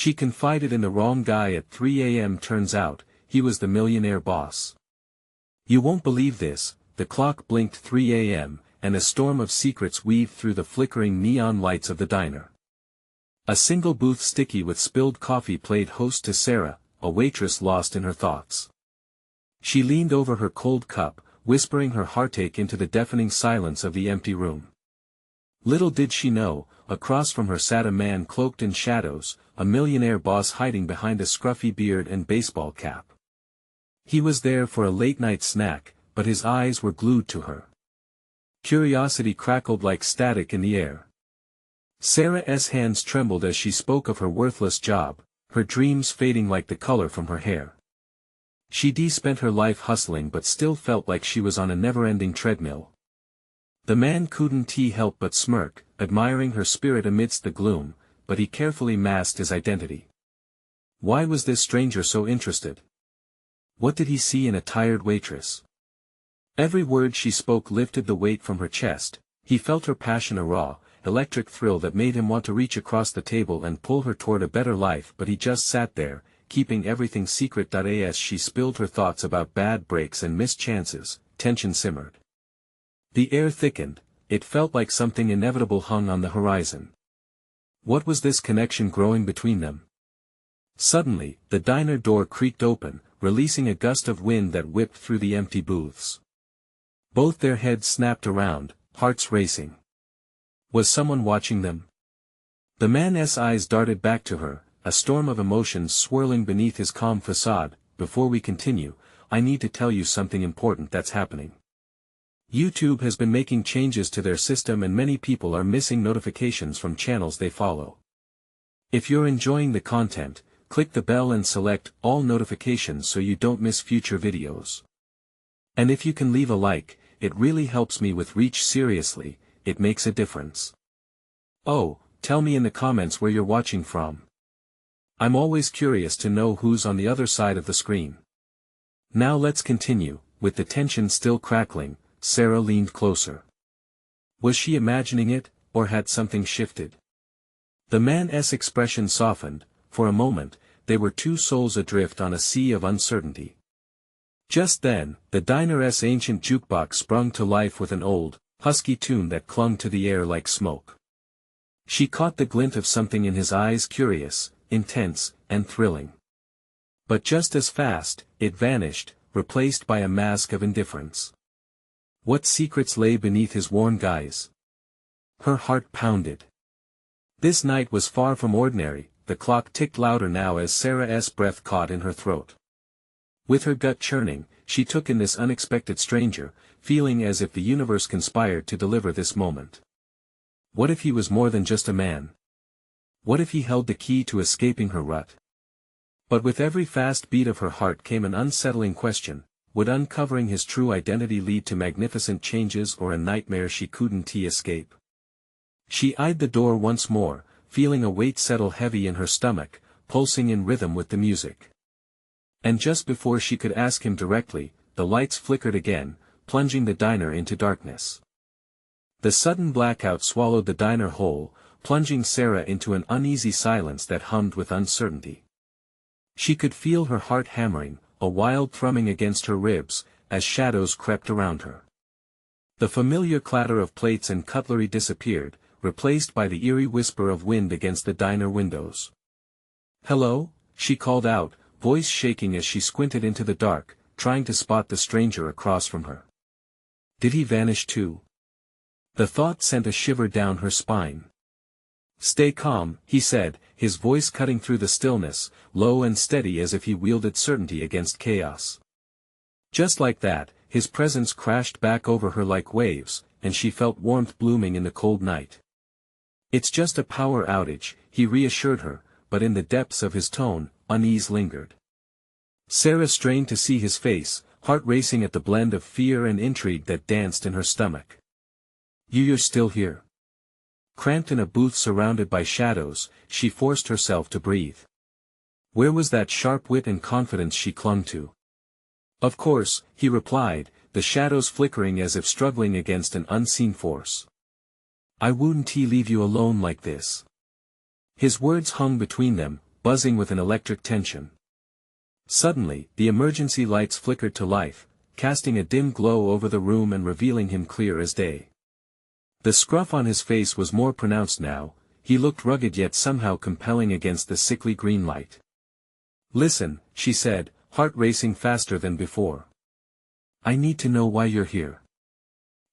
She confided in the wrong guy at 3 a.m. Turns out, he was the millionaire boss. You won't believe this, the clock blinked 3 a.m., and a storm of secrets weaved through the flickering neon lights of the diner. A single booth sticky with spilled coffee played host to Sarah, a waitress lost in her thoughts. She leaned over her cold cup, whispering her heartache into the deafening silence of the empty room. Little did she know, across from her sat a man cloaked in shadows, a millionaire boss hiding behind a scruffy beard and baseball cap. He was there for a late-night snack, but his eyes were glued to her. Curiosity crackled like static in the air. Sarah's hands trembled as she spoke of her worthless job, her dreams fading like the color from her hair. She'd spent her life hustling but still felt like she was on a never-ending treadmill. The man couldn't help but smirk, admiring her spirit amidst the gloom, but he carefully masked his identity. Why was this stranger so interested? What did he see in a tired waitress? Every word she spoke lifted the weight from her chest. He felt her passion, a raw, electric thrill that made him want to reach across the table and pull her toward a better life, but he just sat there, keeping everything secret. As she spilled her thoughts about bad breaks and missed chances, tension simmered. The air thickened, it felt like something inevitable hung on the horizon. What was this connection growing between them? Suddenly, the diner door creaked open, releasing a gust of wind that whipped through the empty booths. Both their heads snapped around, hearts racing. Was someone watching them? The man's eyes darted back to her, a storm of emotions swirling beneath his calm facade. Before we continue, I need to tell you something important that's happening. YouTube has been making changes to their system and many people are missing notifications from channels they follow. If you're enjoying the content, click the bell and select all notifications so you don't miss future videos. And if you can leave a like, it really helps me with reach. Seriously, it makes a difference. Oh, tell me in the comments where you're watching from. I'm always curious to know who's on the other side of the screen. Now let's continue. With the tension still crackling, Sarah leaned closer. Was she imagining it, or had something shifted? The man's expression softened. For a moment, they were two souls adrift on a sea of uncertainty. Just then, the diner's ancient jukebox sprung to life with an old, husky tune that clung to the air like smoke. She caught the glint of something in his eyes, curious, intense, and thrilling. But just as fast, it vanished, replaced by a mask of indifference. What secrets lay beneath his worn guise? Her heart pounded. This night was far from ordinary. The clock ticked louder now as Sarah's breath caught in her throat. With her gut churning, she took in this unexpected stranger, feeling as if the universe conspired to deliver this moment. What if he was more than just a man? What if he held the key to escaping her rut? But with every fast beat of her heart came an unsettling question: would uncovering his true identity lead to magnificent changes or a nightmare she couldn't escape? She eyed the door once more, feeling a weight settle heavy in her stomach, pulsing in rhythm with the music. And just before she could ask him directly, the lights flickered again, plunging the diner into darkness. The sudden blackout swallowed the diner whole, plunging Sarah into an uneasy silence that hummed with uncertainty. She could feel her heart hammering, a wild thrumming against her ribs, as shadows crept around her. The familiar clatter of plates and cutlery disappeared, replaced by the eerie whisper of wind against the diner windows. "Hello?" she called out, voice shaking as she squinted into the dark, trying to spot the stranger across from her. Did he vanish too? The thought sent a shiver down her spine. "Stay calm," he said, his voice cutting through the stillness, low and steady as if he wielded certainty against chaos. Just like that, his presence crashed back over her like waves, and she felt warmth blooming in the cold night. "It's just a power outage," he reassured her, but in the depths of his tone, unease lingered. Sarah strained to see his face, heart racing at the blend of fear and intrigue that danced in her stomach. You're still here?" Cramped in a booth surrounded by shadows, she forced herself to breathe. Where was that sharp wit and confidence she clung to? "Of course," he replied, the shadows flickering as if struggling against an unseen force. "I wouldn't leave you alone like this." His words hung between them, buzzing with an electric tension. Suddenly, the emergency lights flickered to life, casting a dim glow over the room and revealing him clear as day. The scruff on his face was more pronounced now, he looked rugged yet somehow compelling against the sickly green light. "Listen," she said, heart racing faster than before. "I need to know why you're here."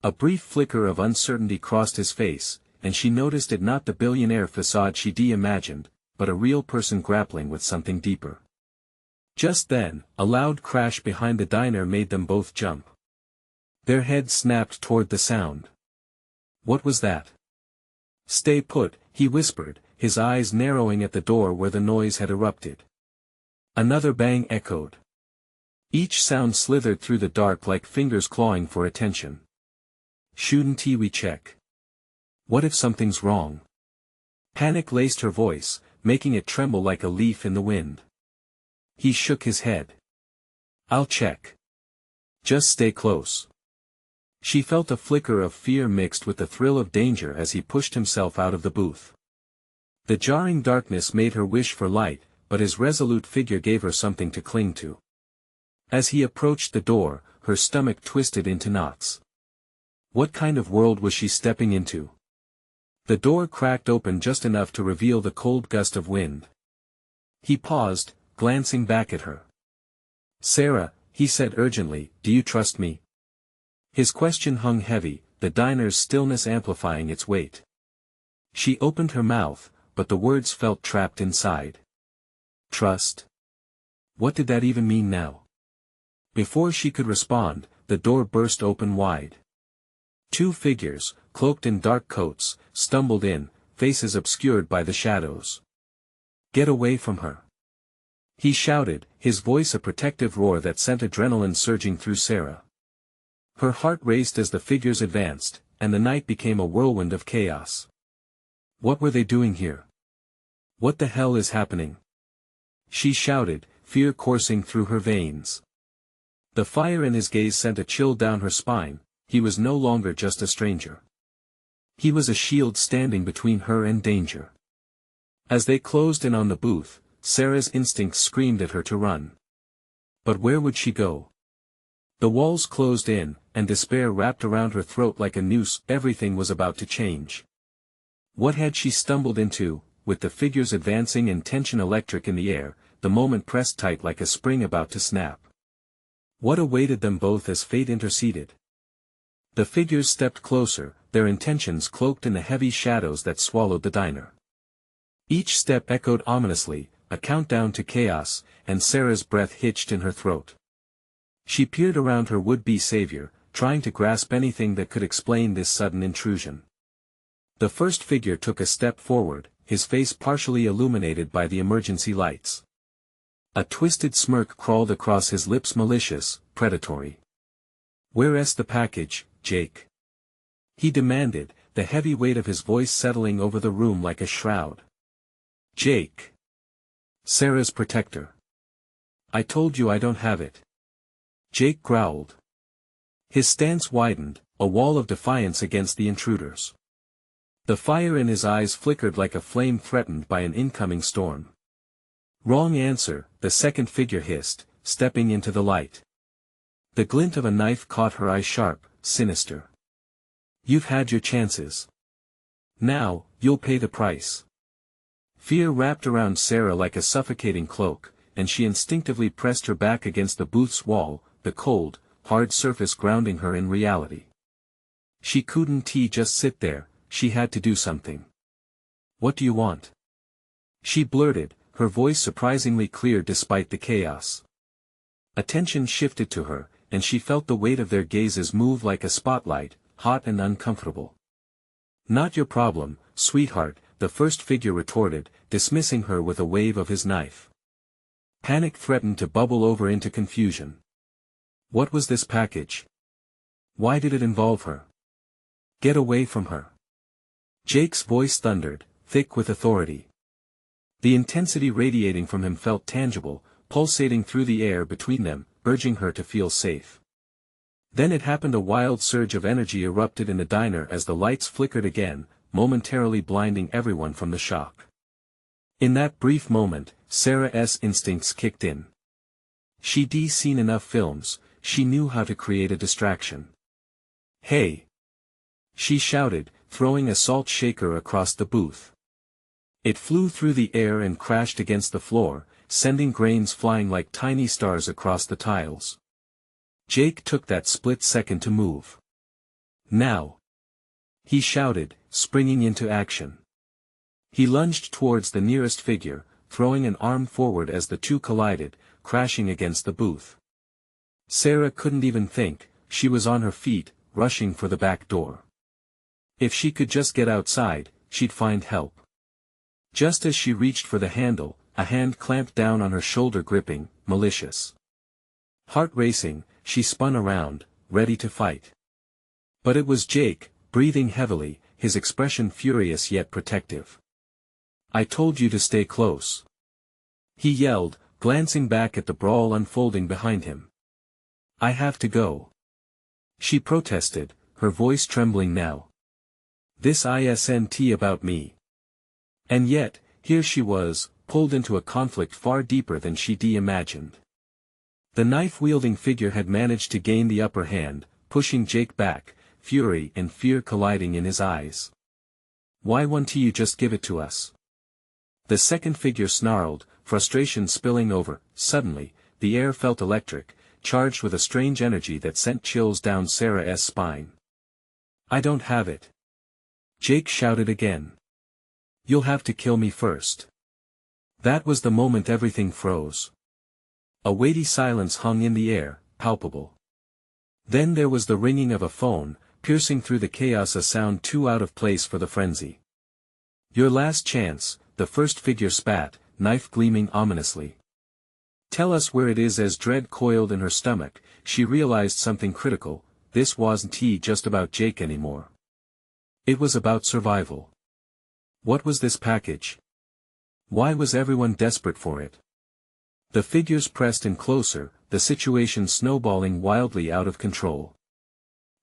A brief flicker of uncertainty crossed his face, and she noticed it not the billionaire facade she'd imagined, but a real person grappling with something deeper. Just then, a loud crash behind the diner made them both jump. Their heads snapped toward the sound. What was that? "Stay put," he whispered, his eyes narrowing at the door where the noise had erupted. Another bang echoed. Each sound slithered through the dark like fingers clawing for attention. "Shouldn't we check? What if something's wrong?" Panic laced her voice, making it tremble like a leaf in the wind. He shook his head. "I'll check. Just stay close." She felt a flicker of fear mixed with the thrill of danger as he pushed himself out of the booth. The jarring darkness made her wish for light, but his resolute figure gave her something to cling to. As he approached the door, her stomach twisted into knots. What kind of world was she stepping into? The door cracked open just enough to reveal the cold gust of wind. He paused, glancing back at her. "Sarah," he said urgently, "do you trust me?" His question hung heavy, the diner's stillness amplifying its weight. She opened her mouth, but the words felt trapped inside. Trust? What did that even mean now? Before she could respond, the door burst open wide. Two figures, cloaked in dark coats, stumbled in, faces obscured by the shadows. "Get away from her!" he shouted, his voice a protective roar that sent adrenaline surging through Sarah. Her heart raced as the figures advanced, and the night became a whirlwind of chaos. What were they doing here? What the hell is happening? She shouted, fear coursing through her veins. The fire in his gaze sent a chill down her spine. He was no longer just a stranger. He was a shield standing between her and danger. As they closed in on the booth, Sarah's instincts screamed at her to run. But where would she go? The walls closed in, and despair wrapped around her throat like a noose. Everything was about to change. What had she stumbled into? With the figures advancing and tension electric in the air, the moment pressed tight like a spring about to snap. What awaited them both as fate interceded? The figures stepped closer, their intentions cloaked in the heavy shadows that swallowed the diner. Each step echoed ominously, a countdown to chaos, and Sarah's breath hitched in her throat. She peered around her would-be savior, trying to grasp anything that could explain this sudden intrusion. The first figure took a step forward, his face partially illuminated by the emergency lights. A twisted smirk crawled across his lips, malicious, predatory. "Where's the package, Jake?" he demanded, the heavy weight of his voice settling over the room like a shroud. "Jake. Sarah's protector. I told you I don't have it." Jake growled. His stance widened, a wall of defiance against the intruders. The fire in his eyes flickered like a flame threatened by an incoming storm. "Wrong answer," the second figure hissed, stepping into the light. The glint of a knife caught her eye sharp, sinister. "You've had your chances. Now, you'll pay the price." Fear wrapped around Sarah like a suffocating cloak, and she instinctively pressed her back against the booth's wall, the cold, hard surface grounding her in reality. She couldn't just sit there, she had to do something. "What do you want?" she blurted, her voice surprisingly clear despite the chaos. Attention shifted to her, and she felt the weight of their gazes move like a spotlight, hot and uncomfortable. "Not your problem, sweetheart," the first figure retorted, dismissing her with a wave of his knife. Panic threatened to bubble over into confusion. What was this package? Why did it involve her? "Get away from her." Jake's voice thundered, thick with authority. The intensity radiating from him felt tangible, pulsating through the air between them, urging her to feel safe. Then it happened. A wild surge of energy erupted in the diner as the lights flickered again, momentarily blinding everyone from the shock. In that brief moment, Sarah's instincts kicked in. She'd seen enough films, she knew how to create a distraction. "Hey!" she shouted, throwing a salt shaker across the booth. It flew through the air and crashed against the floor, sending grains flying like tiny stars across the tiles. Jake took that split second to move. "Now!" he shouted, springing into action. He lunged towards the nearest figure, throwing an arm forward as the two collided, crashing against the booth. Sarah couldn't even think, she was on her feet, rushing for the back door. If she could just get outside, she'd find help. Just as she reached for the handle, a hand clamped down on her shoulder, gripping, malicious. Heart racing, she spun around, ready to fight. But it was Jake, breathing heavily, his expression furious yet protective. "I told you to stay close," he yelled, glancing back at the brawl unfolding behind him. "I have to go," she protested, her voice trembling now. "This isn't about me." And yet, here she was, pulled into a conflict far deeper than she'd imagined. The knife-wielding figure had managed to gain the upper hand, pushing Jake back, fury and fear colliding in his eyes. "Why won't you just give it to us?" The second figure snarled, frustration spilling over. Suddenly, the air felt electric, charged with a strange energy that sent chills down Sarah's spine. "I don't have it," Jake shouted again. "You'll have to kill me first." That was the moment everything froze. A weighty silence hung in the air, palpable. Then there was the ringing of a phone, piercing through the chaos, a sound too out of place for the frenzy. "Your last chance," the first figure spat, knife gleaming ominously. "Tell us where it is." As dread coiled in her stomach, she realized something critical: this wasn't just about Jake anymore. It was about survival. What was this package? Why was everyone desperate for it? The figures pressed in closer, the situation snowballing wildly out of control.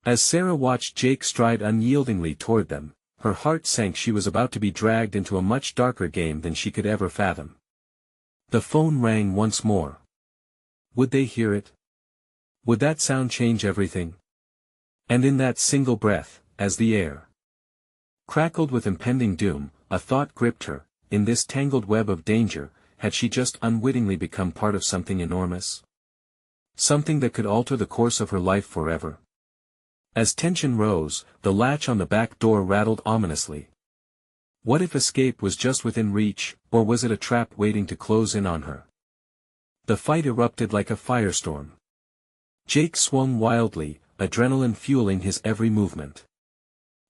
As Sarah watched Jake stride unyieldingly toward them, her heart sank. She was about to be dragged into a much darker game than she could ever fathom. The phone rang once more. Would they hear it? Would that sound change everything? And in that single breath, as the air crackled with impending doom, a thought gripped her: in this tangled web of danger, had she just unwittingly become part of something enormous? Something that could alter the course of her life forever? As tension rose, the latch on the back door rattled ominously. What if escape was just within reach, or was it a trap waiting to close in on her? The fight erupted like a firestorm. Jake swung wildly, adrenaline fueling his every movement.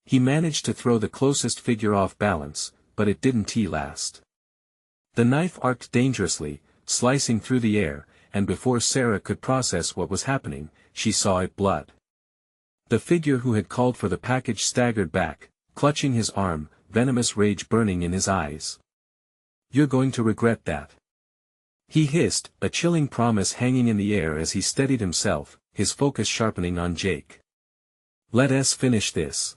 He managed to throw the closest figure off balance, but it didn't last. The knife arced dangerously, slicing through the air, and before Sarah could process what was happening, she saw it: blood. The figure who had called for the package staggered back, clutching his arm, venomous rage burning in his eyes. "You're going to regret that," he hissed, a chilling promise hanging in the air as he steadied himself, his focus sharpening on Jake. "Let us finish this."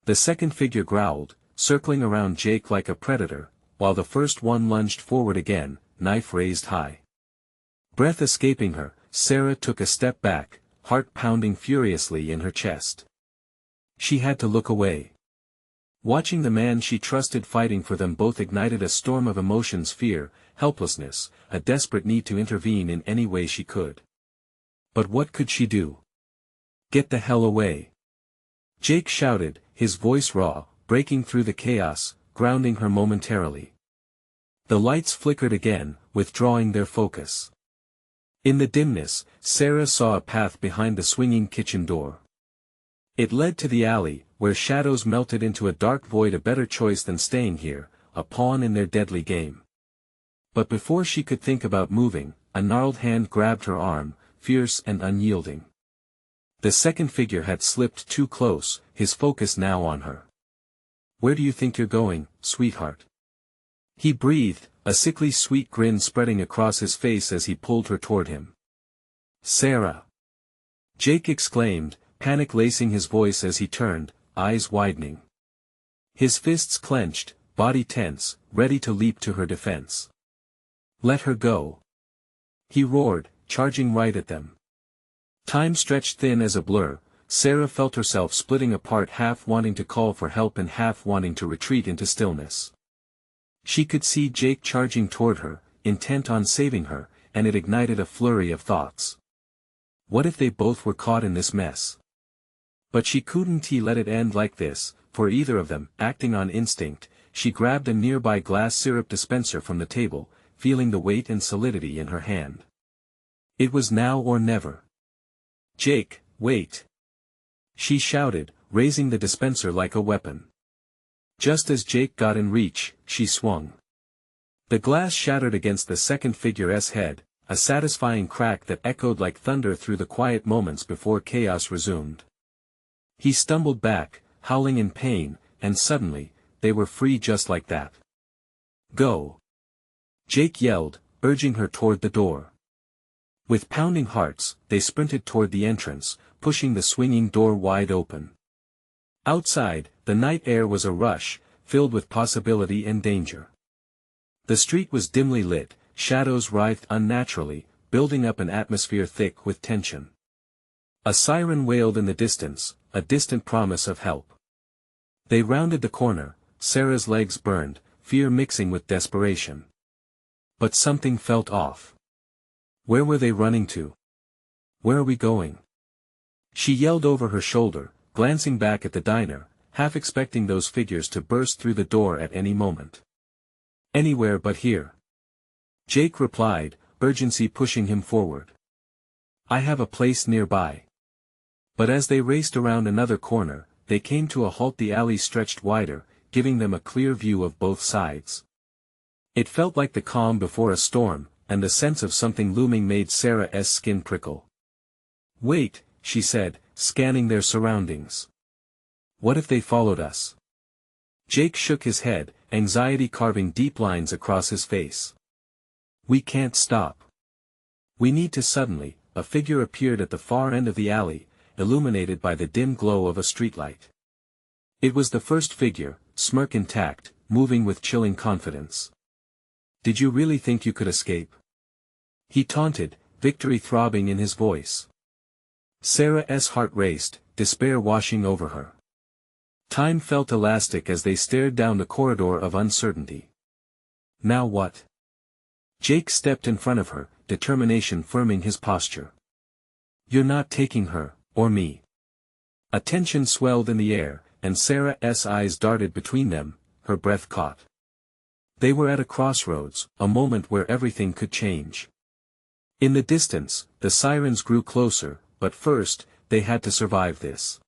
The second figure growled, circling around Jake like a predator, while the first one lunged forward again, knife raised high. Breath escaping her, Sarah took a step back, heart pounding furiously in her chest. She had to look away. Watching the man she trusted fighting for them both ignited a storm of emotions: fear, helplessness, a desperate need to intervene in any way she could. But what could she do? "Get the hell away!" Jake shouted, his voice raw, breaking through the chaos, grounding her momentarily. The lights flickered again, withdrawing their focus. In the dimness, Sarah saw a path behind the swinging kitchen door. It led to the alley, where shadows melted into a dark void. A better choice than staying here, a pawn in their deadly game. But before she could think about moving, a gnarled hand grabbed her arm, fierce and unyielding. The second figure had slipped too close, his focus now on her. "Where do you think you're going, sweetheart?" he breathed, a sickly sweet grin spreading across his face as he pulled her toward him. "Sarah!" Jake exclaimed, panic lacing his voice as he turned, eyes widening. His fists clenched, body tense, ready to leap to her defense. "Let her go!" he roared, charging right at them. Time stretched thin as a blur. Sarah felt herself splitting apart, half wanting to call for help and half wanting to retreat into stillness. She could see Jake charging toward her, intent on saving her, and it ignited a flurry of thoughts. What if they both were caught in this mess? But she couldn't let it end like this, for either of them, acting on instinct, she grabbed a nearby glass syrup dispenser from the table, feeling the weight and solidity in her hand. It was now or never. "Jake, wait!" she shouted, raising the dispenser like a weapon. Just as Jake got in reach, she swung. The glass shattered against the second figure's head, a satisfying crack that echoed like thunder through the quiet moments before chaos resumed. He stumbled back, howling in pain, and suddenly, they were free just like that. "Go!" Jake yelled, urging her toward the door. With pounding hearts, they sprinted toward the entrance, pushing the swinging door wide open. Outside, the night air was a rush, filled with possibility and danger. The street was dimly lit, shadows writhed unnaturally, building up an atmosphere thick with tension. A siren wailed in the distance, a distant promise of help. They rounded the corner, Sarah's legs burned, fear mixing with desperation. But something felt off. Where were they running to? "Where are we going?" she yelled over her shoulder, glancing back at the diner, half expecting those figures to burst through the door at any moment. "Anywhere but here," Jake replied, urgency pushing him forward. "I have a place nearby." But as they raced around another corner, they came to a halt. The alley stretched wider, giving them a clear view of both sides. It felt like the calm before a storm, and the sense of something looming made Sarah's skin prickle. "Wait," she said, scanning their surroundings. "What if they followed us?" Jake shook his head, anxiety carving deep lines across his face. "We can't stop. We need to." Suddenly, a figure appeared at the far end of the alley, illuminated by the dim glow of a streetlight. It was the first figure, smirk intact, moving with chilling confidence. "Did you really think you could escape?" he taunted, victory throbbing in his voice. Sarah's heart raced, despair washing over her. Time felt elastic as they stared down the corridor of uncertainty. "Now what?" Jake stepped in front of her, determination firming his posture. "You're not taking her, or me." A tension swelled in the air, and Sarah's eyes darted between them, her breath caught. They were at a crossroads, a moment where everything could change. In the distance, the sirens grew closer, but first, they had to survive this.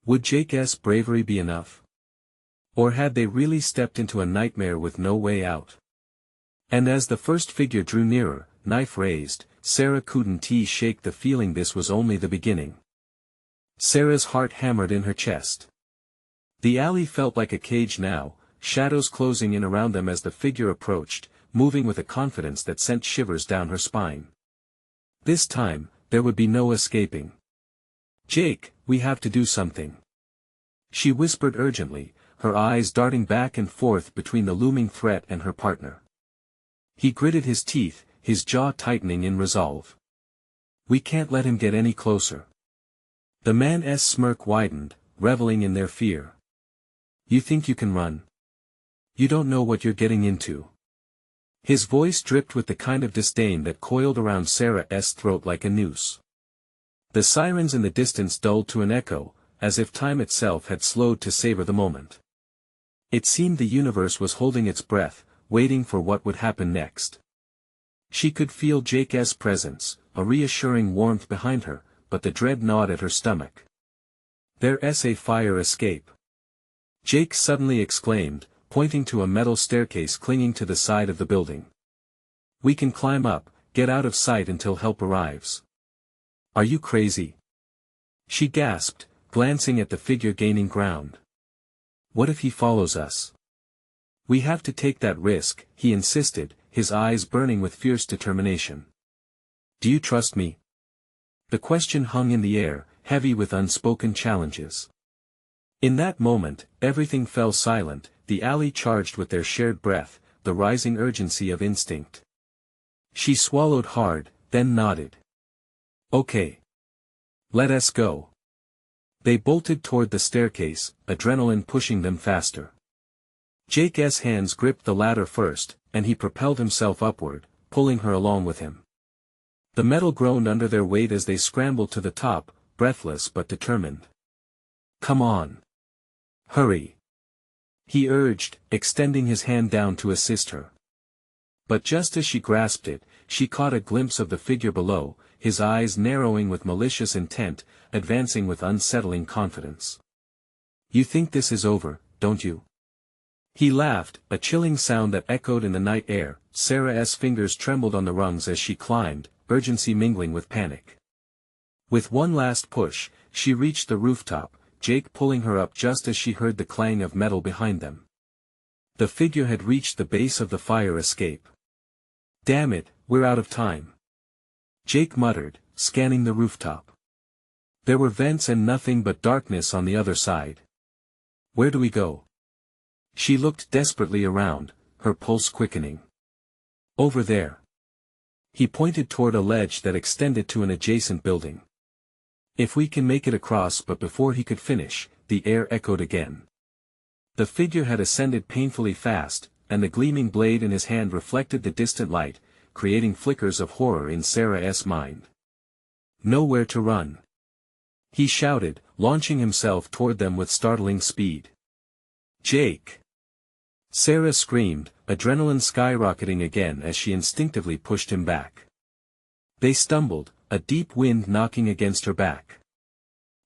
Would Jake's bravery be enough? Or had they really stepped into a nightmare with no way out? And as the first figure drew nearer, knife raised, Sarah couldn't shake the feeling this was only the beginning. Sarah's heart hammered in her chest. The alley felt like a cage now, shadows closing in around them as the figure approached, moving with a confidence that sent shivers down her spine. This time, there would be no escaping. "Jake, we have to do something," she whispered urgently, her eyes darting back and forth between the looming threat and her partner. He gritted his teeth, his jaw tightening in resolve. "We can't let him get any closer." The man's smirk widened, reveling in their fear. "You think you can run? You don't know what you're getting into." His voice dripped with the kind of disdain that coiled around Sarah's throat like a noose. The sirens in the distance dulled to an echo, as if time itself had slowed to savor the moment. It seemed the universe was holding its breath, waiting for what would happen next. She could feel Jake's presence, a reassuring warmth behind her, but the dread gnawed at her stomach. "There's a fire escape," Jake suddenly exclaimed, pointing to a metal staircase clinging to the side of the building. "We can climb up, get out of sight until help arrives." "Are you crazy?" she gasped, glancing at the figure gaining ground. "What if he follows us?" "We have to take that risk," he insisted, his eyes burning with fierce determination. "Do you trust me?" The question hung in the air, heavy with unspoken challenges. In that moment, everything fell silent, the alley charged with their shared breath, the rising urgency of instinct. She swallowed hard, then nodded. Okay. Let us go. They bolted toward the staircase, adrenaline pushing them faster. Jake's hands gripped the ladder first, and he propelled himself upward, pulling her along with him. The metal groaned under their weight as they scrambled to the top, breathless but determined. Come on. Hurry. He urged, extending his hand down to assist her. But just as she grasped it, she caught a glimpse of the figure below, his eyes narrowing with malicious intent, advancing with unsettling confidence. You think this is over, don't you? He laughed, a chilling sound that echoed in the night air. Sarah's fingers trembled on the rungs as she climbed, urgency mingling with panic. With one last push, she reached the rooftop, Jake pulling her up just as she heard the clang of metal behind them. The figure had reached the base of the fire escape. Damn it, we're out of time. Jake muttered, scanning the rooftop. There were vents and nothing but darkness on the other side. Where do we go? She looked desperately around, her pulse quickening. Over there. He pointed toward a ledge that extended to an adjacent building. If we can make it across. But before he could finish, the air echoed again. The figure had ascended painfully fast, and the gleaming blade in his hand reflected the distant light, creating flickers of horror in Sarah's mind. Nowhere to run. He shouted, launching himself toward them with startling speed. Jake! Sarah screamed, adrenaline skyrocketing again as she instinctively pushed him back. They stumbled, a deep wind knocking against her back.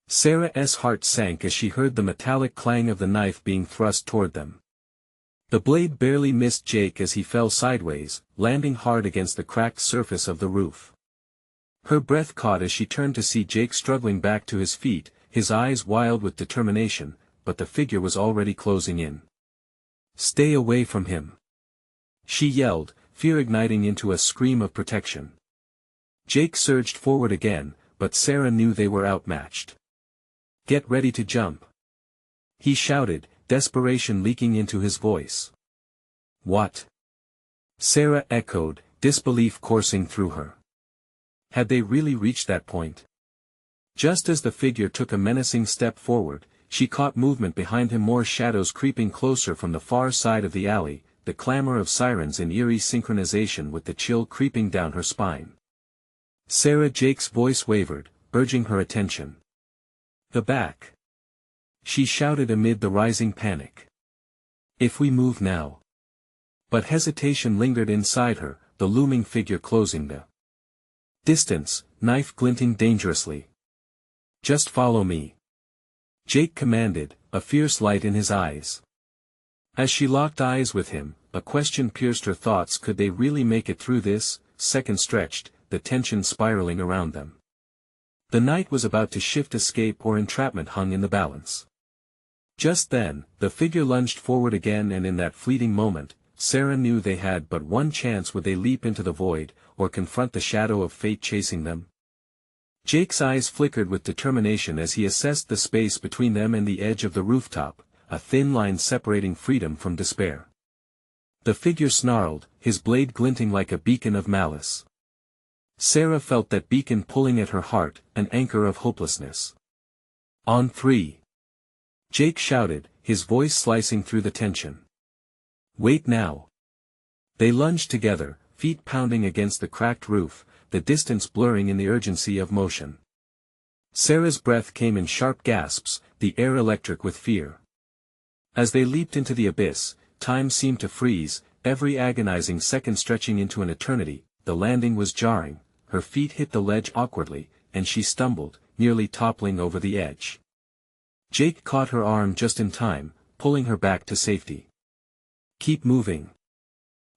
Sarah's heart sank as she heard the metallic clang of the knife being thrust toward them. The blade barely missed Jake as he fell sideways, landing hard against the cracked surface of the roof. Her breath caught as she turned to see Jake struggling back to his feet, his eyes wild with determination, but the figure was already closing in. Stay away from him. She yelled, fear igniting into a scream of protection. Jake surged forward again, but Sarah knew they were outmatched. Get ready to jump. He shouted, desperation leaking into his voice. What? Sarah echoed, disbelief coursing through her. Had they really reached that point? Just as the figure took a menacing step forward, she caught movement behind him, more shadows creeping closer from the far side of the alley, the clamor of sirens in eerie synchronization with the chill creeping down her spine. Jake's voice wavered, urging her attention. The back. She shouted amid the rising panic. If we move now. But hesitation lingered inside her, the looming figure closing the distance, knife glinting dangerously. Just follow me. Jake commanded, a fierce light in his eyes. As she locked eyes with him, a question pierced her thoughts. Could they really make it through this? Seconds stretched, the tension spiraling around them. The night was about to shift. Escape or entrapment hung in the balance. Just then, the figure lunged forward again, and in that fleeting moment, Sarah knew they had but one chance. Would they leap into the void, or confront the shadow of fate chasing them? Jake's eyes flickered with determination as he assessed the space between them and the edge of the rooftop, a thin line separating freedom from despair. The figure snarled, his blade glinting like a beacon of malice. Sarah felt that beacon pulling at her heart, an anchor of hopelessness. On 3. Jake shouted, his voice slicing through the tension. Wait now. They lunged together, feet pounding against the cracked roof, the distance blurring in the urgency of motion. Sarah's breath came in sharp gasps, the air electric with fear. As they leaped into the abyss, time seemed to freeze, every agonizing second stretching into an eternity. The landing was jarring, her feet hit the ledge awkwardly, and she stumbled, nearly toppling over the edge. Jake caught her arm just in time, pulling her back to safety. Keep moving.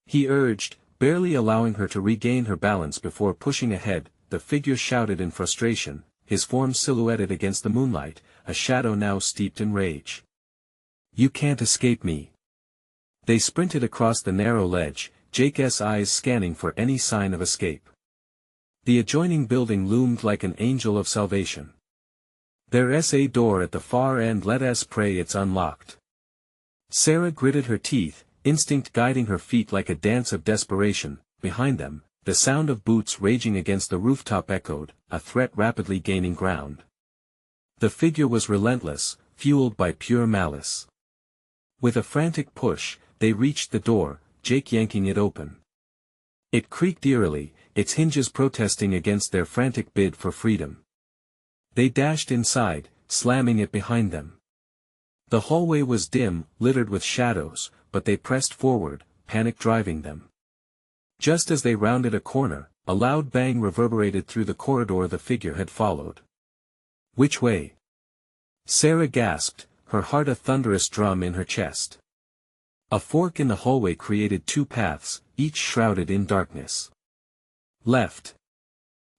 He urged, barely allowing her to regain her balance before pushing ahead. The figure shouted in frustration, his form silhouetted against the moonlight, a shadow now steeped in rage. You can't escape me. They sprinted across the narrow ledge, Jake's eyes scanning for any sign of escape. The adjoining building loomed like an angel of salvation. There's a door at the far end. Let us pray it's unlocked. Sarah gritted her teeth, instinct guiding her feet like a dance of desperation. Behind them, the sound of boots raging against the rooftop echoed, a threat rapidly gaining ground. The figure was relentless, fueled by pure malice. With a frantic push, they reached the door, Jake yanking it open. It creaked eerily, its hinges protesting against their frantic bid for freedom. They dashed inside, slamming it behind them. The hallway was dim, littered with shadows, but they pressed forward, panic driving them. Just as they rounded a corner, a loud bang reverberated through the corridor the figure had followed. "Which way?" Sarah gasped, her heart a thunderous drum in her chest. A fork in the hallway created two paths, each shrouded in darkness. "Left!"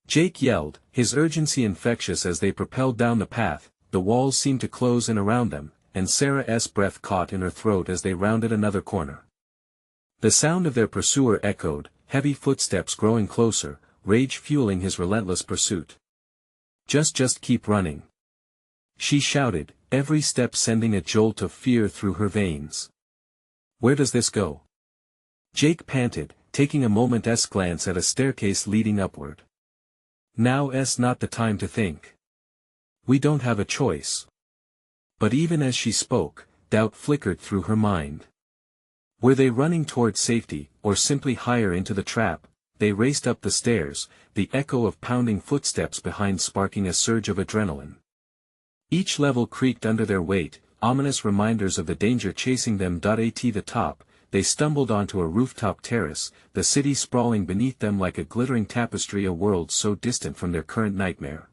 Jake yelled, his urgency infectious as they propelled down the path. The walls seemed to close in around them, and Sarah's breath caught in her throat as they rounded another corner. The sound of their pursuer echoed, heavy footsteps growing closer, rage fueling his relentless pursuit. Just keep running," she shouted, every step sending a jolt of fear through her veins. "Where does this go?" Jake panted, taking a moment's glance at a staircase leading upward. "Now's not the time to think. We don't have a choice." But even as she spoke, doubt flickered through her mind. Were they running toward safety, or simply higher into the trap? They raced up the stairs, the echo of pounding footsteps behind sparking a surge of adrenaline. Each level creaked under their weight, ominous reminders of the danger chasing them. At the top, they stumbled onto a rooftop terrace, the city sprawling beneath them like a glittering tapestry, a world so distant from their current nightmare.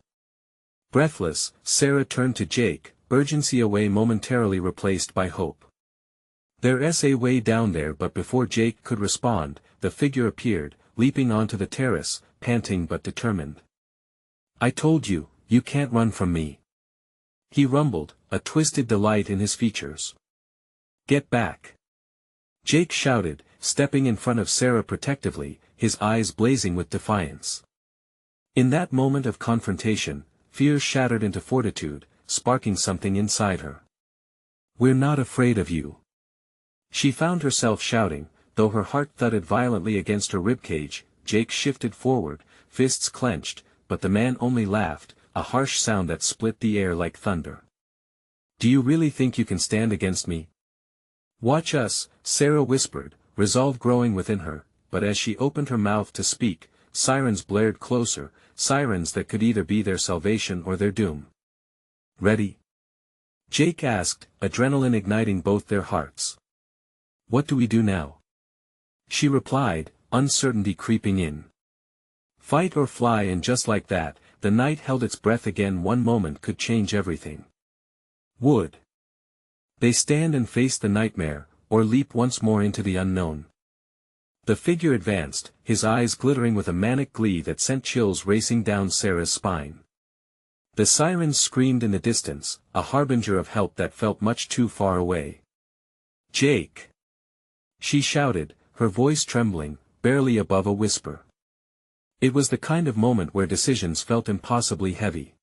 Breathless, Sarah turned to Jake, urgency away momentarily replaced by hope. "There's a way down there," but before Jake could respond, the figure appeared, leaping onto the terrace, panting but determined. "I told you, you can't run from me," he rumbled, a twisted delight in his features. "Get back!" Jake shouted, stepping in front of Sarah protectively, his eyes blazing with defiance. In that moment of confrontation, fear shattered into fortitude, sparking something inside her. "We're not afraid of you," she found herself shouting, though her heart thudded violently against her ribcage. Jake shifted forward, fists clenched, but the man only laughed, a harsh sound that split the air like thunder. "Do you really think you can stand against me?" "Watch us," Sarah whispered, resolve growing within her, but as she opened her mouth to speak, sirens blared closer, sirens that could either be their salvation or their doom. "Ready?" Jake asked, adrenaline igniting both their hearts. "What do we do now?" she replied, uncertainty creeping in. "Fight or fly," and just like that, the night held its breath again. One moment could change everything. Would they stand and face the nightmare, or leap once more into the unknown? The figure advanced, his eyes glittering with a manic glee that sent chills racing down Sarah's spine. The sirens screamed in the distance, a harbinger of help that felt much too far away. "Jake!" she shouted, her voice trembling, barely above a whisper. It was the kind of moment where decisions felt impossibly heavy.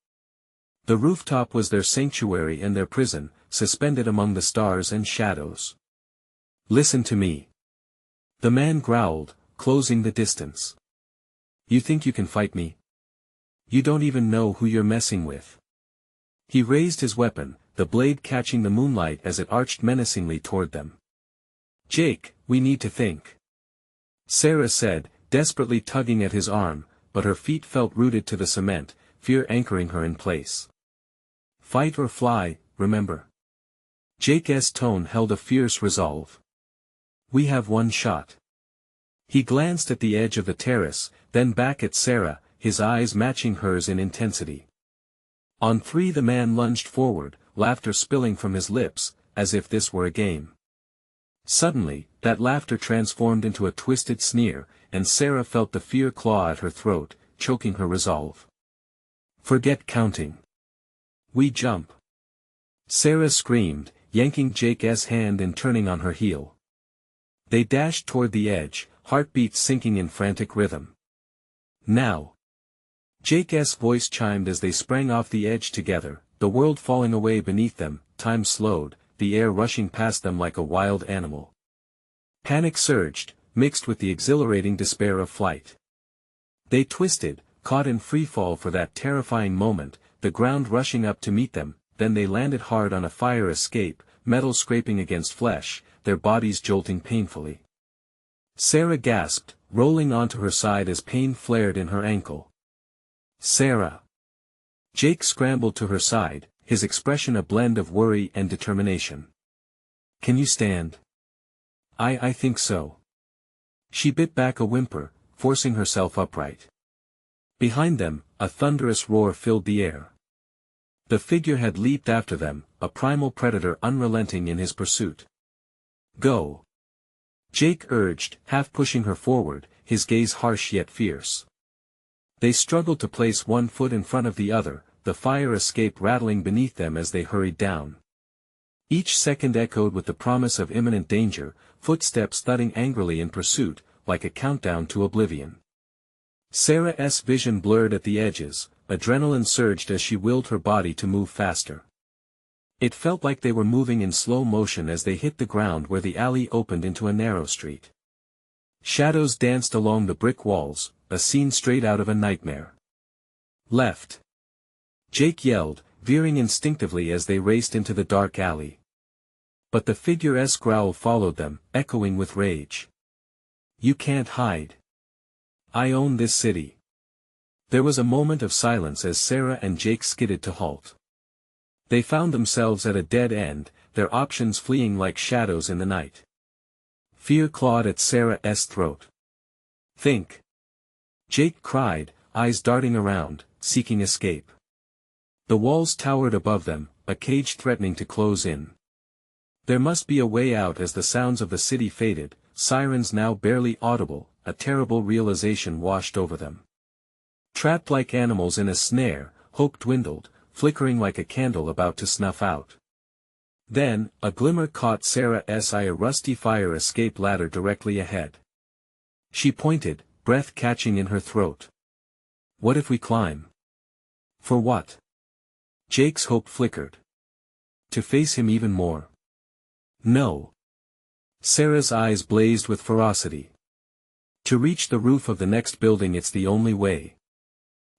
The rooftop was their sanctuary and their prison, suspended among the stars and shadows. "Listen to me," the man growled, closing the distance. "You think you can fight me? You don't even know who you're messing with." He raised his weapon, the blade catching the moonlight as it arched menacingly toward them. "Jake, we need to think," Sarah said, desperately tugging at his arm, but her feet felt rooted to the cement, fear anchoring her in place. "Fight or fly, remember." Jake's tone held a fierce resolve. "We have one shot." He glanced at the edge of the terrace, then back at Sarah, his eyes matching hers in intensity. On three the man lunged forward, laughter spilling from his lips, as if this were a game. Suddenly, that laughter transformed into a twisted sneer, and Sarah felt the fear claw at her throat, choking her resolve. "Forget counting. We jump!" Sarah screamed, yanking Jake's hand and turning on her heel. They dashed toward the edge, heartbeats sinking in frantic rhythm. "Now!" Jake's voice chimed as they sprang off the edge together, the world falling away beneath them. Time slowed, the air rushing past them like a wild animal. Panic surged, mixed with the exhilarating despair of flight. They twisted, caught in freefall for that terrifying moment, the ground rushing up to meet them, then they landed hard on a fire escape, metal scraping against flesh, their bodies jolting painfully. Sarah gasped, rolling onto her side as pain flared in her ankle. Sarah! Jake scrambled to her side, his expression a blend of worry and determination. Can you stand? I think so. She bit back a whimper, forcing herself upright. Behind them, a thunderous roar filled the air. The figure had leaped after them, a primal predator unrelenting in his pursuit. Go! Jake urged, half pushing her forward, his gaze harsh yet fierce. They struggled to place one foot in front of the other, the fire escape rattling beneath them as they hurried down. Each second echoed with the promise of imminent danger, footsteps thudding angrily in pursuit, like a countdown to oblivion. Sarah's vision blurred at the edges, adrenaline surged as she willed her body to move faster. It felt like they were moving in slow motion as they hit the ground where the alley opened into a narrow street. Shadows danced along the brick walls, a scene straight out of a nightmare. Left! Jake yelled, veering instinctively as they raced into the dark alley. But the figure's growl followed them, echoing with rage. You can't hide. I own this city. There was a moment of silence as Sarah and Jake skidded to halt. They found themselves at a dead end, their options fleeing like shadows in the night. Fear clawed at Sarah's throat. Think! Jake cried, eyes darting around, seeking escape. The walls towered above them, a cage threatening to close in. There must be a way out as the sounds of the city faded, sirens now barely audible, a terrible realization washed over them. Trapped like animals in a snare, hope dwindled, flickering like a candle about to snuff out. Then, a glimmer caught Sarah's eye, a rusty fire escape ladder directly ahead. She pointed, breath catching in her throat. What if we climb? For what? Jake's hope flickered. To face him even more. No. Sarah's eyes blazed with ferocity. To reach the roof of the next building, it's the only way.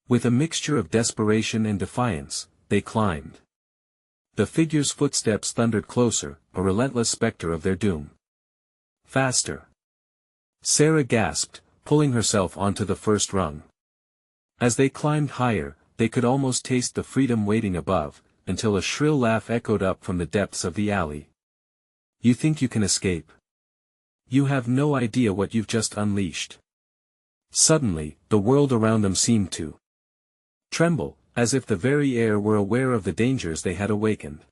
With a mixture of desperation and defiance, they climbed. The figure's footsteps thundered closer, a relentless specter of their doom. Faster! Sarah gasped, pulling herself onto the first rung. As they climbed higher, they could almost taste the freedom waiting above, until a shrill laugh echoed up from the depths of the alley. You think you can escape? You have no idea what you've just unleashed. Suddenly, the world around them seemed to tremble, as if the very air were aware of the dangers they had awakened.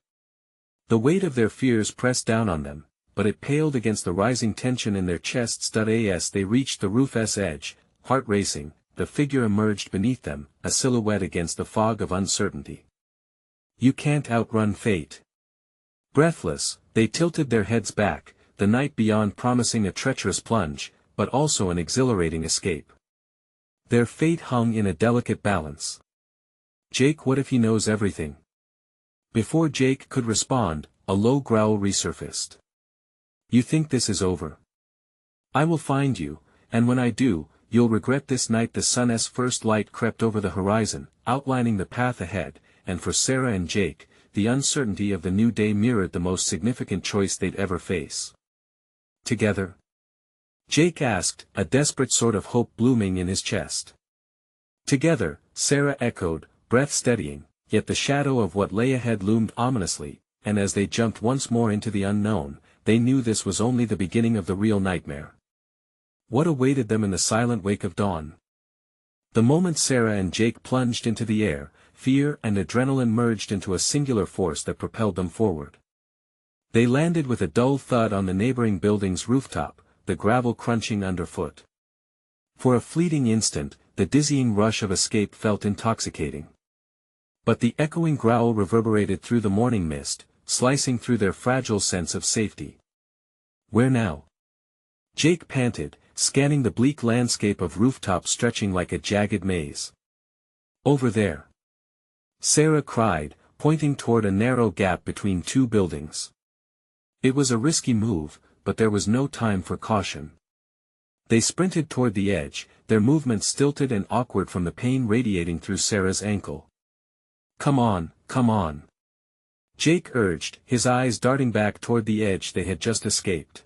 The weight of their fears pressed down on them, but it paled against the rising tension in their chests. As they reached the roof's edge, heart racing, the figure emerged beneath them, a silhouette against the fog of uncertainty. You can't outrun fate. Breathless, they tilted their heads back, the night beyond promising a treacherous plunge, but also an exhilarating escape. Their fate hung in a delicate balance. Jake, what if he knows everything? Before Jake could respond, a low growl resurfaced. You think this is over? I will find you, and when I do, you'll regret this night. The sun's first light crept over the horizon, outlining the path ahead, and for Sarah and Jake, the uncertainty of the new day mirrored the most significant choice they'd ever face. Together? Jake asked, a desperate sort of hope blooming in his chest. Together, Sarah echoed, breath steadying, yet the shadow of what lay ahead loomed ominously, and as they jumped once more into the unknown, they knew this was only the beginning of the real nightmare. What awaited them in the silent wake of dawn? The moment Sarah and Jake plunged into the air, fear and adrenaline merged into a singular force that propelled them forward. They landed with a dull thud on the neighboring building's rooftop, the gravel crunching underfoot. For a fleeting instant, the dizzying rush of escape felt intoxicating. But the echoing growl reverberated through the morning mist, slicing through their fragile sense of safety. Where now? Jake panted, scanning the bleak landscape of rooftops stretching like a jagged maze. Over there. Sarah cried, pointing toward a narrow gap between two buildings. It was a risky move, but there was no time for caution. They sprinted toward the edge, their movements stilted and awkward from the pain radiating through Sarah's ankle. "Come on, come on," Jake urged, his eyes darting back toward the edge they had just escaped.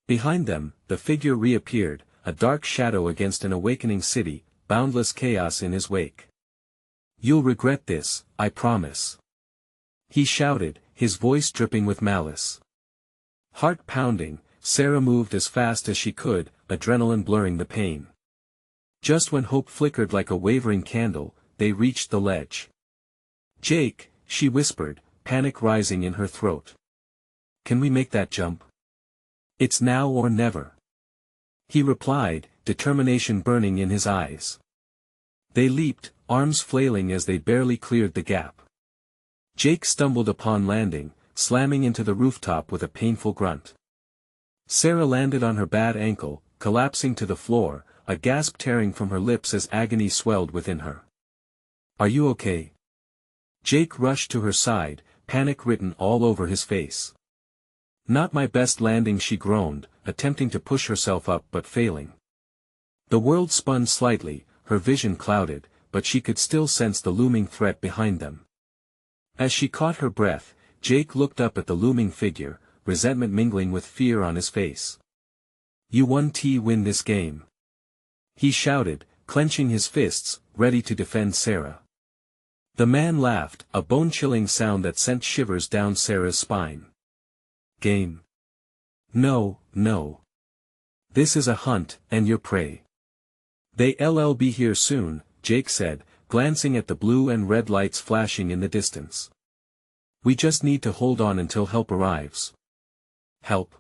Behind them, the figure reappeared, a dark shadow against an awakening city, boundless chaos in his wake. "You'll regret this, I promise," he shouted, his voice dripping with malice. Heart pounding, Sarah moved as fast as she could, adrenaline blurring the pain. Just when hope flickered like a wavering candle, they reached the ledge. "Jake," she whispered, panic rising in her throat. "Can we make that jump? It's now or never." He replied, determination burning in his eyes. They leaped, arms flailing as they barely cleared the gap. Jake stumbled upon landing, slamming into the rooftop with a painful grunt. Sarah landed on her bad ankle, collapsing to the floor, a gasp tearing from her lips as agony swelled within her. "Are you okay?" Jake rushed to her side, panic written all over his face. "Not my best landing," she groaned, attempting to push herself up but failing. The world spun slightly, her vision clouded, but she could still sense the looming threat behind them. As she caught her breath, Jake looked up at the looming figure, resentment mingling with fear on his face. "You win this game," he shouted, clenching his fists, ready to defend Sarah. The man laughed, a bone-chilling sound that sent shivers down Sarah's spine. "Game? No, no. This is a hunt, and you're prey." "They'll be here soon," Jake said, glancing at the blue and red lights flashing in the distance. "We just need to hold on until help arrives." "Help?"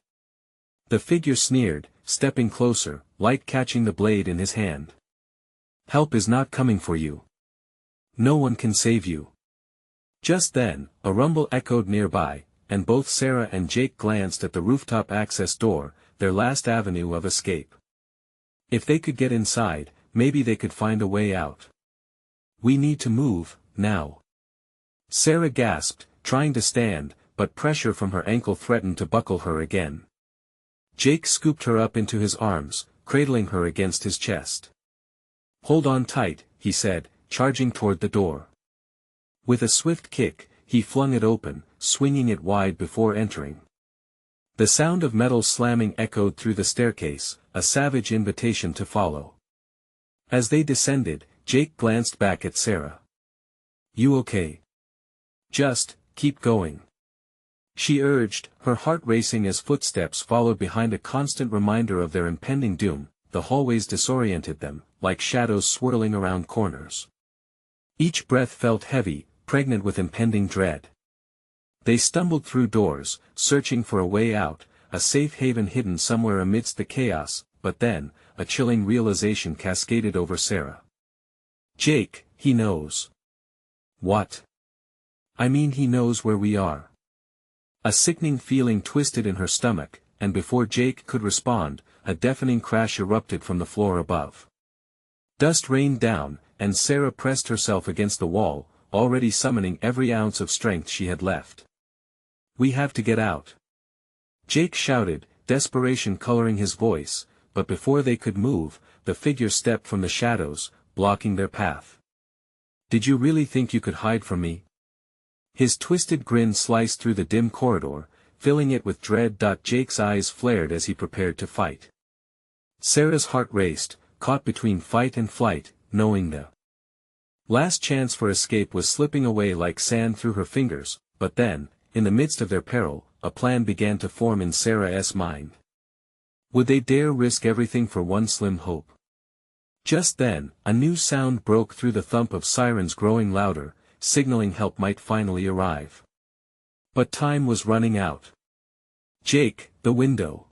The figure sneered, stepping closer, light catching the blade in his hand. "Help is not coming for you. No one can save you." Just then, a rumble echoed nearby, and both Sarah and Jake glanced at the rooftop access door, their last avenue of escape. If they could get inside, maybe they could find a way out. "We need to move, now." Sarah gasped, trying to stand, but pressure from her ankle threatened to buckle her again. Jake scooped her up into his arms, cradling her against his chest. "Hold on tight," he said, charging toward the door. With a swift kick, he flung it open, swinging it wide before entering. The sound of metal slamming echoed through the staircase, a savage invitation to follow. As they descended, Jake glanced back at Sarah. "You okay?" "Just, keep going," she urged, her heart racing as footsteps followed behind a constant reminder of their impending doom. The hallways disoriented them, like shadows swirling around corners. Each breath felt heavy, pregnant with impending dread. They stumbled through doors, searching for a way out, a safe haven hidden somewhere amidst the chaos, but then, a chilling realization cascaded over Sarah. "Jake, he knows." "What?" "I mean he knows where we are." A sickening feeling twisted in her stomach, and before Jake could respond, a deafening crash erupted from the floor above. Dust rained down, and Sarah pressed herself against the wall, already summoning every ounce of strength she had left. "We have to get out," Jake shouted, desperation coloring his voice, but before they could move, the figure stepped from the shadows, blocking their path. "Did you really think you could hide from me?" His twisted grin sliced through the dim corridor, filling it with dread. Jake's eyes flared as he prepared to fight. Sarah's heart raced, caught between fight and flight, knowing the last chance for escape was slipping away like sand through her fingers, but then, in the midst of their peril, a plan began to form in Sarah's mind. Would they dare risk everything for one slim hope? Just then, a new sound broke through the thump of sirens growing louder, signaling help might finally arrive. But time was running out. "Jake, the window!"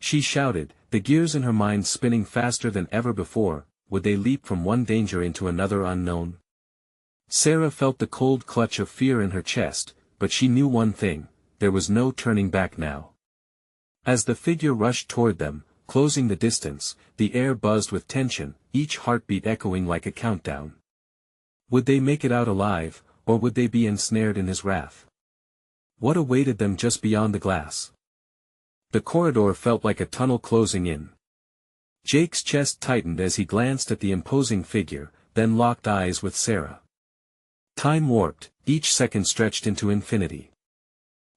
she shouted, the gears in her mind spinning faster than ever before. Would they leap from one danger into another unknown? Sarah felt the cold clutch of fear in her chest, but she knew one thing: there was no turning back now. As the figure rushed toward them, closing the distance, the air buzzed with tension, each heartbeat echoing like a countdown. Would they make it out alive, or would they be ensnared in his wrath? What awaited them just beyond the glass? The corridor felt like a tunnel closing in. Jake's chest tightened as he glanced at the imposing figure, then locked eyes with Sarah. Time warped, each second stretched into infinity.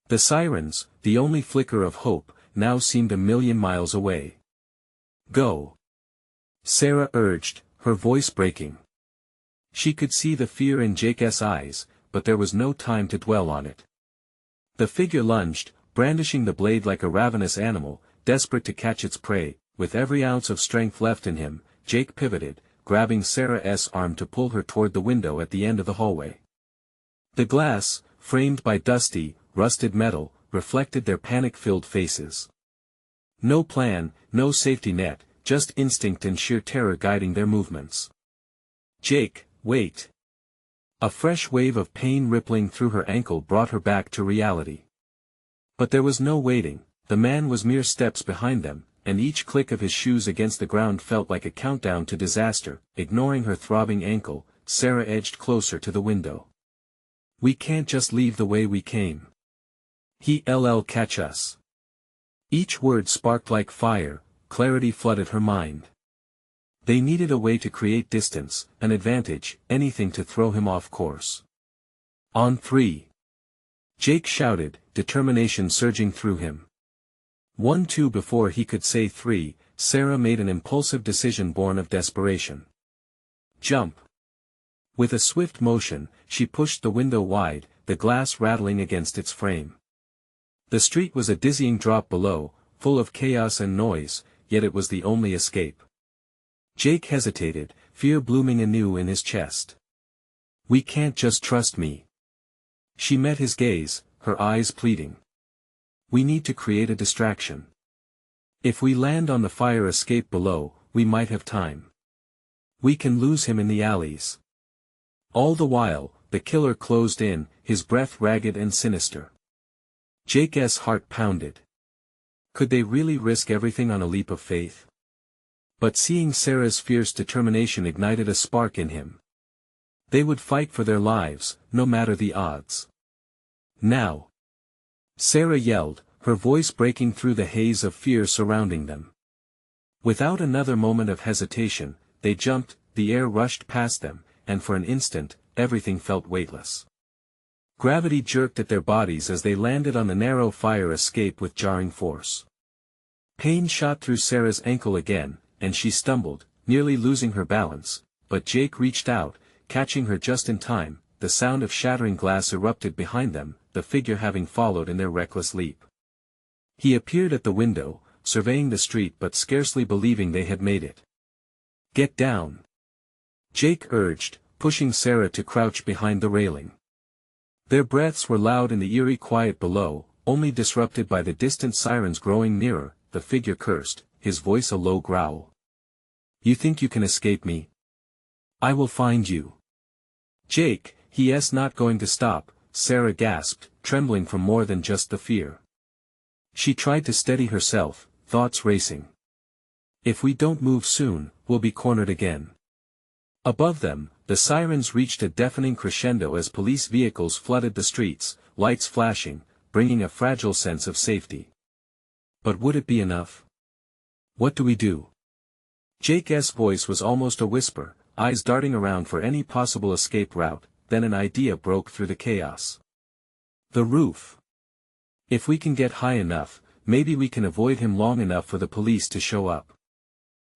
The sirens, the only flicker of hope, now seemed a million miles away. Go! Sarah urged, her voice breaking. She could see the fear in Jake's eyes, but there was no time to dwell on it. The figure lunged, brandishing the blade like a ravenous animal, desperate to catch its prey. With every ounce of strength left in him, Jake pivoted, grabbing Sarah's arm to pull her toward the window at the end of the hallway. The glass, framed by dusty, rusted metal, reflected their panic-filled faces. No plan, no safety net, just instinct and sheer terror guiding their movements. Jake, wait! A fresh wave of pain rippling through her ankle brought her back to reality. But there was no waiting, the man was mere steps behind them, and each click of his shoes against the ground felt like a countdown to disaster. Ignoring her throbbing ankle, Sarah edged closer to the window. We can't just leave the way we came. He'll catch us. Each word sparked like fire, clarity flooded her mind. They needed a way to create distance, an advantage, anything to throw him off course. On 3. Jake shouted, determination surging through him. 1-2 before he could say 3, Sarah made an impulsive decision born of desperation. Jump! With a swift motion, she pushed the window wide, the glass rattling against its frame. The street was a dizzying drop below, full of chaos and noise, yet it was the only escape. Jake hesitated, fear blooming anew in his chest. We can't just trust me. She met his gaze, her eyes pleading. We need to create a distraction. If we land on the fire escape below, we might have time. We can lose him in the alleys. All the while, the killer closed in, his breath ragged and sinister. Jake's heart pounded. Could they really risk everything on a leap of faith? But seeing Sarah's fierce determination ignited a spark in him. They would fight for their lives, no matter the odds. Now! Sarah yelled, her voice breaking through the haze of fear surrounding them. Without another moment of hesitation, they jumped, the air rushed past them, and for an instant, everything felt weightless. Gravity jerked at their bodies as they landed on the narrow fire escape with jarring force. Pain shot through Sarah's ankle again, and she stumbled, nearly losing her balance, but Jake reached out, catching her just in time. The sound of shattering glass erupted behind them, the figure having followed in their reckless leap. He appeared at the window, surveying the street but scarcely believing they had made it. Get down! Jake urged, pushing Sarah to crouch behind the railing. Their breaths were loud in the eerie quiet below, only disrupted by the distant sirens growing nearer. The figure cursed, his voice a low growl. You think you can escape me? I will find you. Jake, he's not going to stop, Sarah gasped, trembling from more than just the fear. She tried to steady herself, thoughts racing. If we don't move soon, we'll be cornered again. Above them, the sirens reached a deafening crescendo as police vehicles flooded the streets, lights flashing, bringing a fragile sense of safety. But would it be enough? What do we do? Jake's voice was almost a whisper, eyes darting around for any possible escape route. Then an idea broke through the chaos. The roof. If we can get high enough, maybe we can avoid him long enough for the police to show up.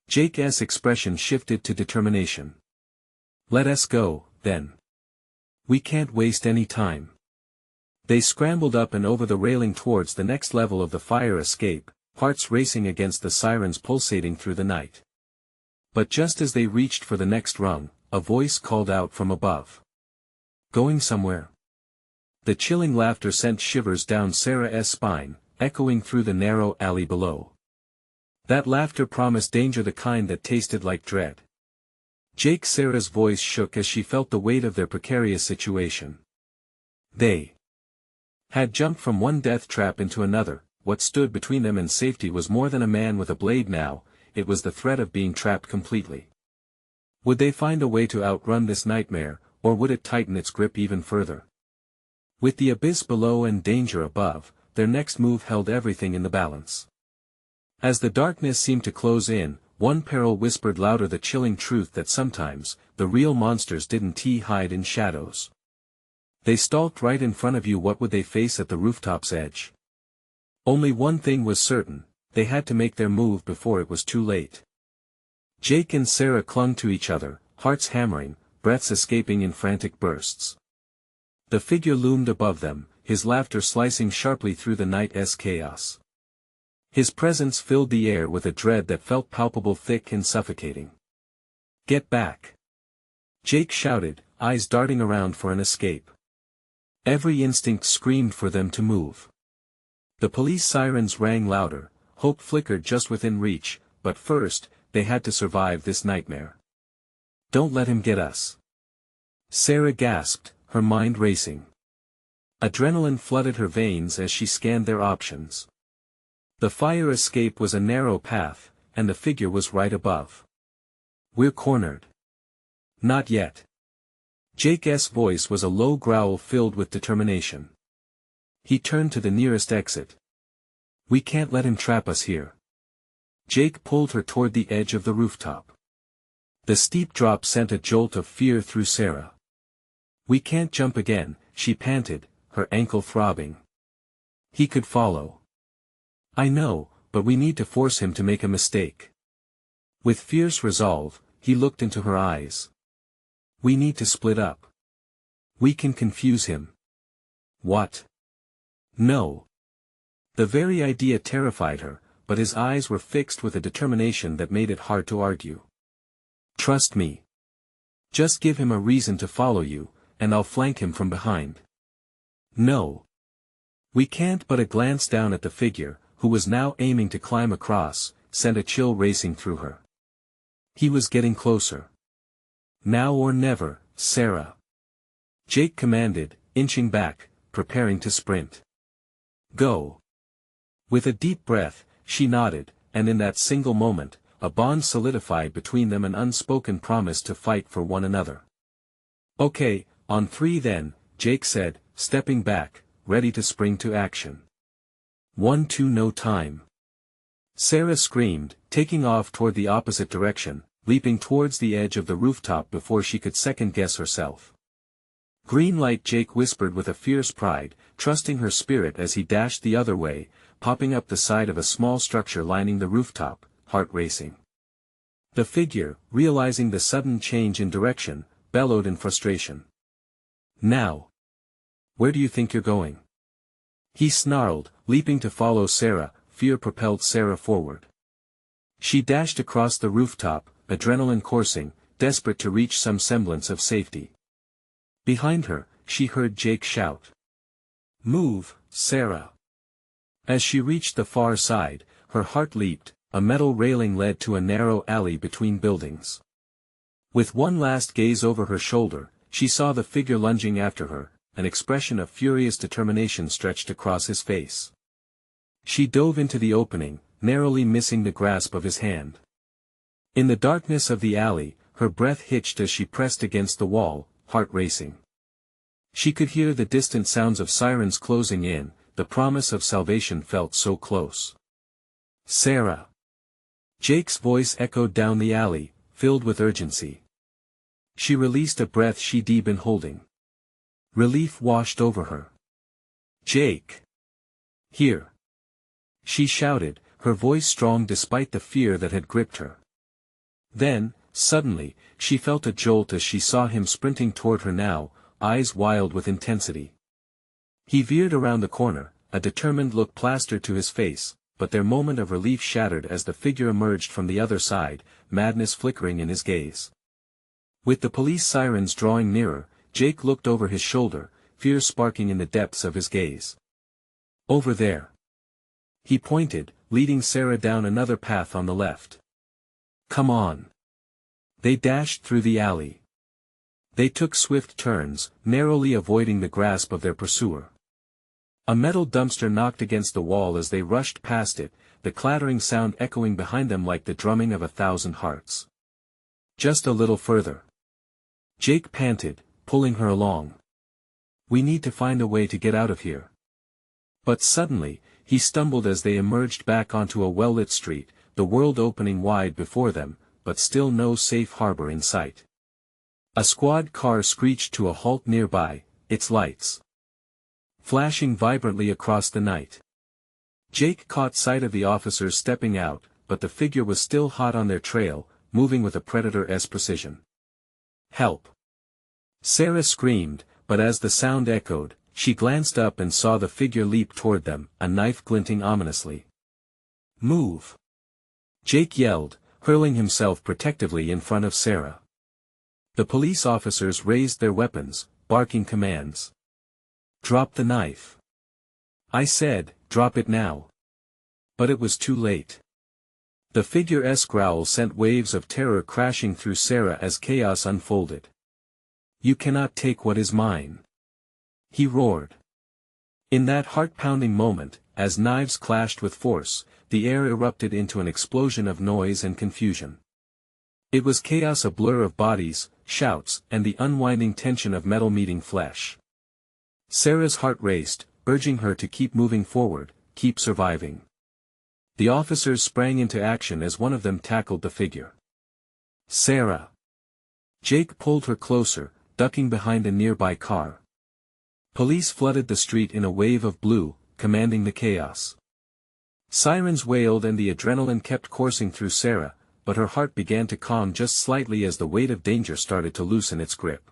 Jake's expression shifted to determination. Let us go, then. We can't waste any time. They scrambled up and over the railing towards the next level of the fire escape, hearts racing against the sirens pulsating through the night. But just as they reached for the next rung, a voice called out from above. Going somewhere? The chilling laughter sent shivers down Sarah's spine, echoing through the narrow alley below. That laughter promised danger, the kind that tasted like dread. Sarah's voice shook as she felt the weight of their precarious situation. They had jumped from one death trap into another. What stood between them and safety was more than a man with a blade now, it was the threat of being trapped completely. Would they find a way to outrun this nightmare, or would it tighten its grip even further? With the abyss below and danger above, their next move held everything in the balance. As the darkness seemed to close in, one peril whispered louder the chilling truth that sometimes, the real monsters didn't hide in shadows. They stalked right in front of you. What would they face at the rooftop's edge? Only one thing was certain, they had to make their move before it was too late. Jake and Sarah clung to each other, hearts hammering, breaths escaping in frantic bursts. The figure loomed above them, his laughter slicing sharply through the night's chaos. His presence filled the air with a dread that felt palpable, thick and suffocating. "Get back!" Jake shouted, eyes darting around for an escape. Every instinct screamed for them to move. The police sirens rang louder, hope flickered just within reach, but first, they had to survive this nightmare. "Don't let him get us!" Sarah gasped, her mind racing. Adrenaline flooded her veins as she scanned their options. The fire escape was a narrow path, and the figure was right above. "We're cornered." "Not yet." Jake's voice was a low growl filled with determination. He turned to the nearest exit. "We can't let him trap us here." Jake pulled her toward the edge of the rooftop. The steep drop sent a jolt of fear through Sarah. "We can't jump again," she panted, her ankle throbbing. "He could follow." "I know, but we need to force him to make a mistake." With fierce resolve, he looked into her eyes. "We need to split up. We can confuse him." "What?" "No." The very idea terrified her, but his eyes were fixed with a determination that made it hard to argue. "Trust me. Just give him a reason to follow you, and I'll flank him from behind." "No. We can't." But a glance down at the figure, who was now aiming to climb across, sent a chill racing through her. He was getting closer. "Now or never, Sarah." Jake commanded, inching back, preparing to sprint. "Go." With a deep breath, she nodded, and in that single moment, a bond solidified between them, an unspoken promise to fight for one another. "Okay, on three then," Jake said, stepping back, ready to spring to action. 1, 2, no time. Sarah screamed, taking off toward the opposite direction, leaping towards the edge of the rooftop before she could second-guess herself. "Green light," Jake whispered with a fierce pride, trusting her spirit as he dashed the other way, popping up the side of a small structure lining the rooftop, heart racing. The figure, realizing the sudden change in direction, bellowed in frustration. "Now! Where do you think you're going?" He snarled, leaping to follow Sarah. Fear propelled Sarah forward. She dashed across the rooftop, adrenaline coursing, desperate to reach some semblance of safety. Behind her, she heard Jake shout, "Move, Sarah!" As she reached the far side, her heart leaped. A metal railing led to a narrow alley between buildings. With one last gaze over her shoulder, she saw the figure lunging after her. An expression of furious determination stretched across his face. She dove into the opening, narrowly missing the grasp of his hand. In the darkness of the alley, her breath hitched as she pressed against the wall, heart racing. She could hear the distant sounds of sirens closing in, the promise of salvation felt so close. "Sarah!" Jake's voice echoed down the alley, filled with urgency. She released a breath she'd been holding. Relief washed over her. "Jake! Here!" She shouted, her voice strong despite the fear that had gripped her. Then, suddenly, she felt a jolt as she saw him sprinting toward her now, eyes wild with intensity. He veered around the corner, a determined look plastered to his face, but their moment of relief shattered as the figure emerged from the other side, madness flickering in his gaze. With the police sirens drawing nearer, Jake looked over his shoulder, fear sparking in the depths of his gaze. "Over there." He pointed, leading Sarah down another path on the left. "Come on." They dashed through the alley. They took swift turns, narrowly avoiding the grasp of their pursuer. A metal dumpster knocked against the wall as they rushed past it, the clattering sound echoing behind them like the drumming of 1,000 hearts. "Just a little further." Jake panted, pulling her along. We need to find a way to get out of here. But suddenly, he stumbled as they emerged back onto a well-lit street, the world opening wide before them, but still no safe harbor in sight. A squad car screeched to a halt nearby, its lights flashing vibrantly across the night. Jake caught sight of the officers stepping out, but the figure was still hot on their trail, moving with a predator's precision. "Help!" Sarah screamed, but as the sound echoed, she glanced up and saw the figure leap toward them, a knife glinting ominously. "Move!" Jake yelled, hurling himself protectively in front of Sarah. The police officers raised their weapons, barking commands. "Drop the knife." I said, "Drop it now." But it was too late. The figure's growl sent waves of terror crashing through Sarah as chaos unfolded. "You cannot take what is mine," he roared. In that heart-pounding moment, as knives clashed with force, the air erupted into an explosion of noise and confusion. It was chaos, a blur of bodies, shouts, and the unwinding tension of metal meeting flesh. Sarah's heart raced, urging her to keep moving forward, keep surviving. The officers sprang into action as one of them tackled the figure. "Sarah!" Jake pulled her closer, ducking behind a nearby car. Police flooded the street in a wave of blue, commanding the chaos. Sirens wailed and the adrenaline kept coursing through Sarah, but her heart began to calm just slightly as the weight of danger started to loosen its grip.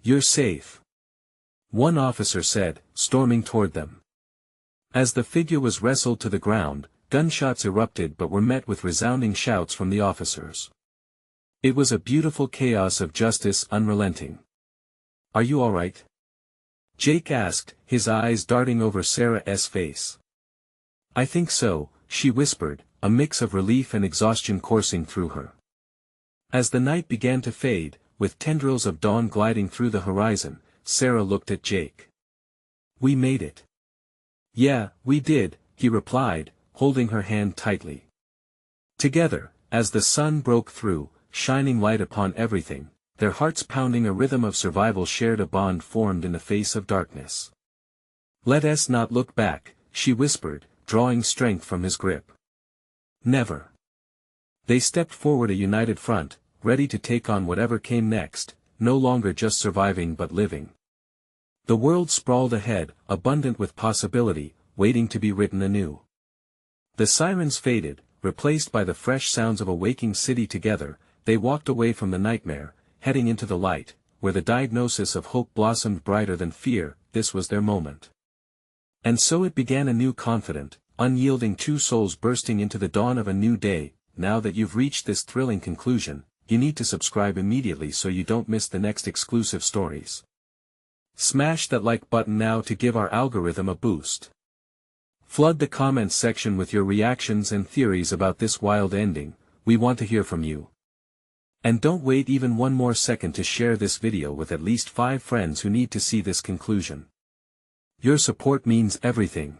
"You're safe," one officer said, storming toward them. As the figure was wrestled to the ground, gunshots erupted but were met with resounding shouts from the officers. It was a beautiful chaos of justice unrelenting. "Are you all right?" Jake asked, his eyes darting over Sarah's face. "I think so," she whispered, a mix of relief and exhaustion coursing through her. As the night began to fade, with tendrils of dawn gliding through the horizon, Sarah looked at Jake. "We made it." "Yeah, we did," he replied, holding her hand tightly. Together, as the sun broke through, shining light upon everything, their hearts pounding a rhythm of survival, shared a bond formed in the face of darkness. "Let us not look back," she whispered, drawing strength from his grip. "Never." They stepped forward, a united front, ready to take on whatever came next, no longer just surviving but living. The world sprawled ahead, abundant with possibility, waiting to be written anew. The sirens faded, replaced by the fresh sounds of a waking city. Together, they walked away from the nightmare, heading into the light, where the diagnosis of hope blossomed brighter than fear. This was their moment. And so it began, a new confident, unyielding two souls bursting into the dawn of a new day. Now that you've reached this thrilling conclusion, you need to subscribe immediately so you don't miss the next exclusive stories. Smash that like button now to give our algorithm a boost. Flood the comments section with your reactions and theories about this wild ending. We want to hear from you. And don't wait even one more second to share this video with at least 5 friends who need to see this conclusion. Your support means everything.